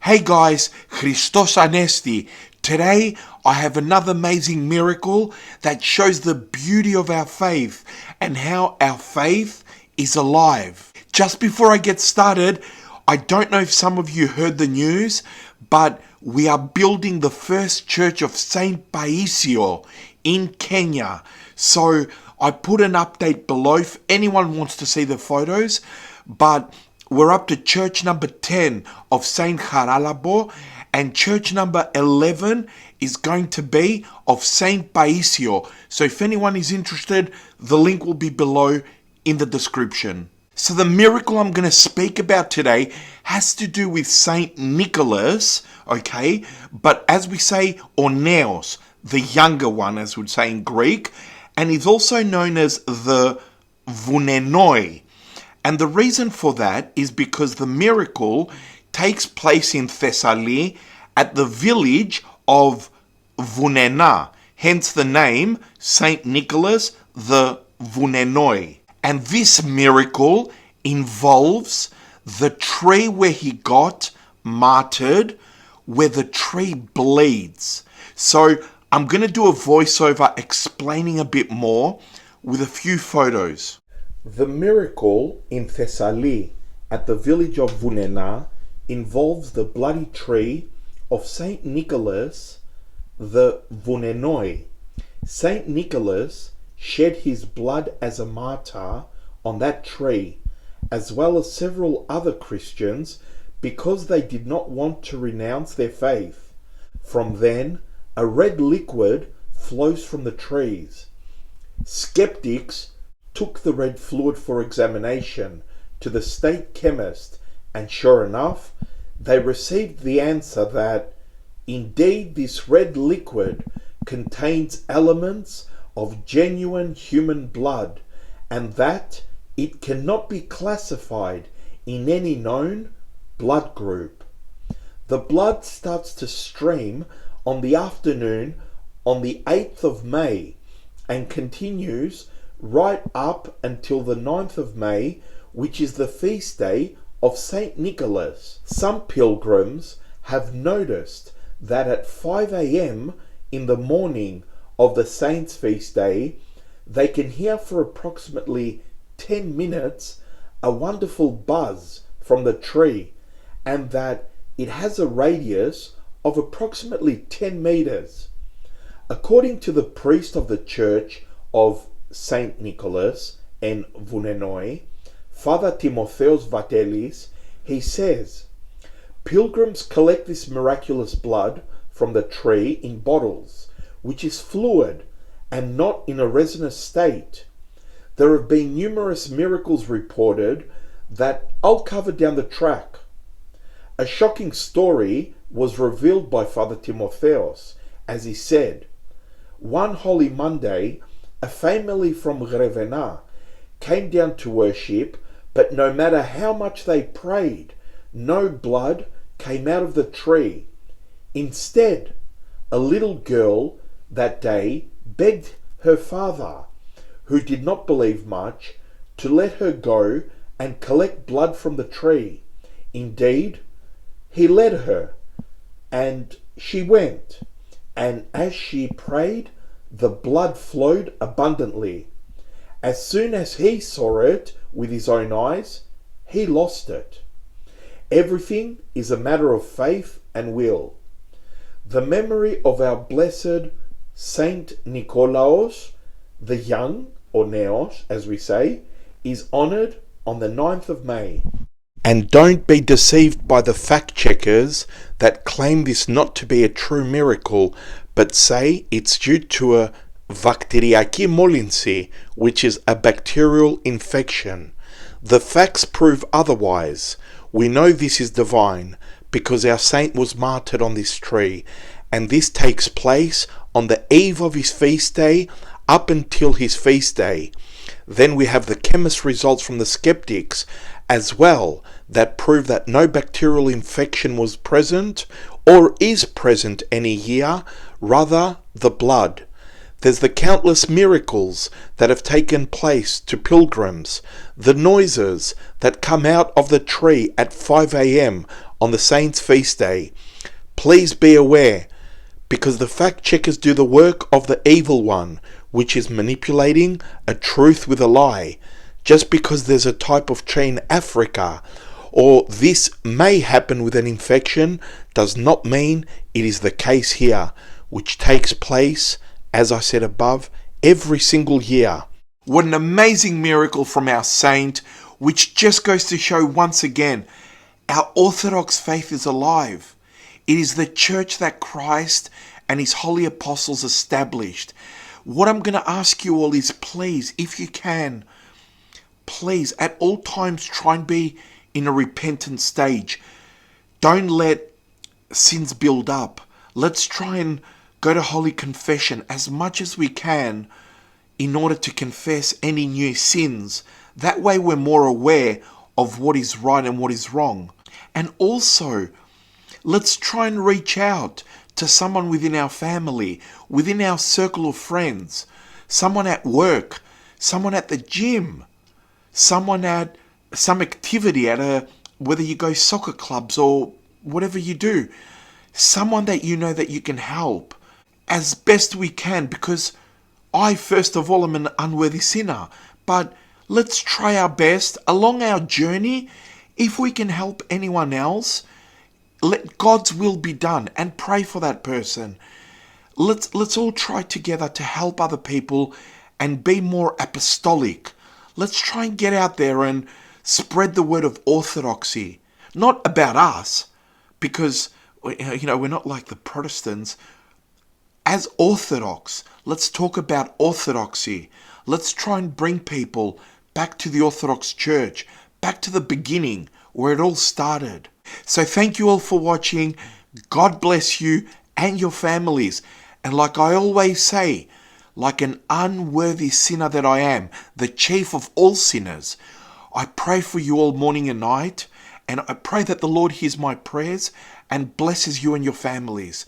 Hey guys, Christos Anesti. Today I have another amazing miracle that shows the beauty of our faith and how our faith is alive. Just before I get started, I don't know if some of you heard the news, but we are building the first church of St. Paisio in Kenya. So I put an update below if anyone wants to see the photos, but we're up to church number 10 of St. Haralabo, and church number 11 is going to be of St. Paisio. So if anyone is interested, the link will be below in the description. So the miracle I'm going to speak about today has to do with St. Nicholas, okay? But as we say, Orneos, the younger one, as we'd say in Greek, and is also known as the Vounenoi. And the reason for that is because the miracle takes place in Thessaly at the village of Vounenoi, hence the name St. Nicholas the Vounenoi. And this miracle involves the tree where he got martyred, where the tree bleeds. So I'm going to do a voiceover explaining a bit more with a few photos. The miracle in Thessaly at the village of Vounenoi involves the bloody tree of St. Nicholas the Vounenoi. St. Nicholas shed his blood as a martyr on that tree, as well as several other Christians, because they did not want to renounce their faith. From then, a red liquid flows from the trees. Skeptics took the red fluid for examination to the state chemist, and sure enough, they received the answer that indeed this red liquid contains elements of genuine human blood, and that it cannot be classified in any known blood group. The blood starts to stream on the afternoon on the 8th of May and continues right up until the 9th of May, which is the feast day of St. Nicholas. Some pilgrims have noticed that at 5 a.m. in the morning of the saint's feast day, they can hear for approximately 10 minutes a wonderful buzz from the tree, and that it has a radius of approximately 10 meters. According to the priest of the church of St. Nicholas and Vounenoi, Father Timotheos Vatelis, he says, pilgrims collect this miraculous blood from the tree in bottles, which is fluid and not in a resinous state. There have been numerous miracles reported that I'll cover down the track. A shocking story was revealed by Father Timotheos, as he said, one Holy Monday, a family from Ravenna came down to worship, but no matter how much they prayed, no blood came out of the tree. Instead, a little girl that day begged her father, who did not believe much, to let her go and collect blood from the tree. Indeed, he let her, and she went, and as she prayed, the blood flowed abundantly. As soon as he saw it with his own eyes, he lost it. Everything is a matter of faith and will. The memory of our blessed Saint Nikolaos, the young, or Neos, as we say, is honoured on the 9th of May. And don't be deceived by the fact checkers that claim this not to be a true miracle, but say it's due to a bacteriaki molinsi, which is a bacterial infection. The facts prove otherwise. We know this is divine because our saint was martyred on this tree, and this takes place on the eve of his feast day up until his feast day. Then we have the chemist results from the skeptics as well that prove that no bacterial infection was present or is present any year, rather the blood. There's the countless miracles that have taken place to pilgrims, the noises that come out of the tree at 5 a.m. on the saint's feast day. Please be aware, because the fact checkers do the work of the evil one, which is manipulating a truth with a lie. Just because there's a type of tree in Africa, or this may happen with an infection, does not mean it is the case here, which takes place, as I said above, every single year. What an amazing miracle from our saint, which just goes to show once again, our Orthodox faith is alive. It is the church that Christ and his holy apostles established. What I'm going to ask you all is, please, if you can, please at all times try and be in a repentant stage. Don't let sins build up. Let's try and go to holy confession as much as we can in order to confess any new sins. That way we're more aware of what is right and what is wrong. And also, let's try and reach out to someone within our family, within our circle of friends, someone at work, someone at the gym, someone at some activity whether you go soccer clubs or whatever you do, someone that you know that you can help as best we can, because I first of all am an unworthy sinner. But let's try our best along our journey. If we can help anyone else, let God's will be done, and pray for that person. Let's all try together to help other people and be more apostolic. Let's try and get out there and spread the word of orthodoxy. Not about us, because we're not like the Protestants. As Orthodox, let's talk about orthodoxy. Let's try and bring people back to the Orthodox Church, back to the beginning where it all started. So thank you all for watching. God bless you and your families. And like I always say, like an unworthy sinner that I am, the chief of all sinners, I pray for you all morning and night, and I pray that the Lord hears my prayers and blesses you and your families.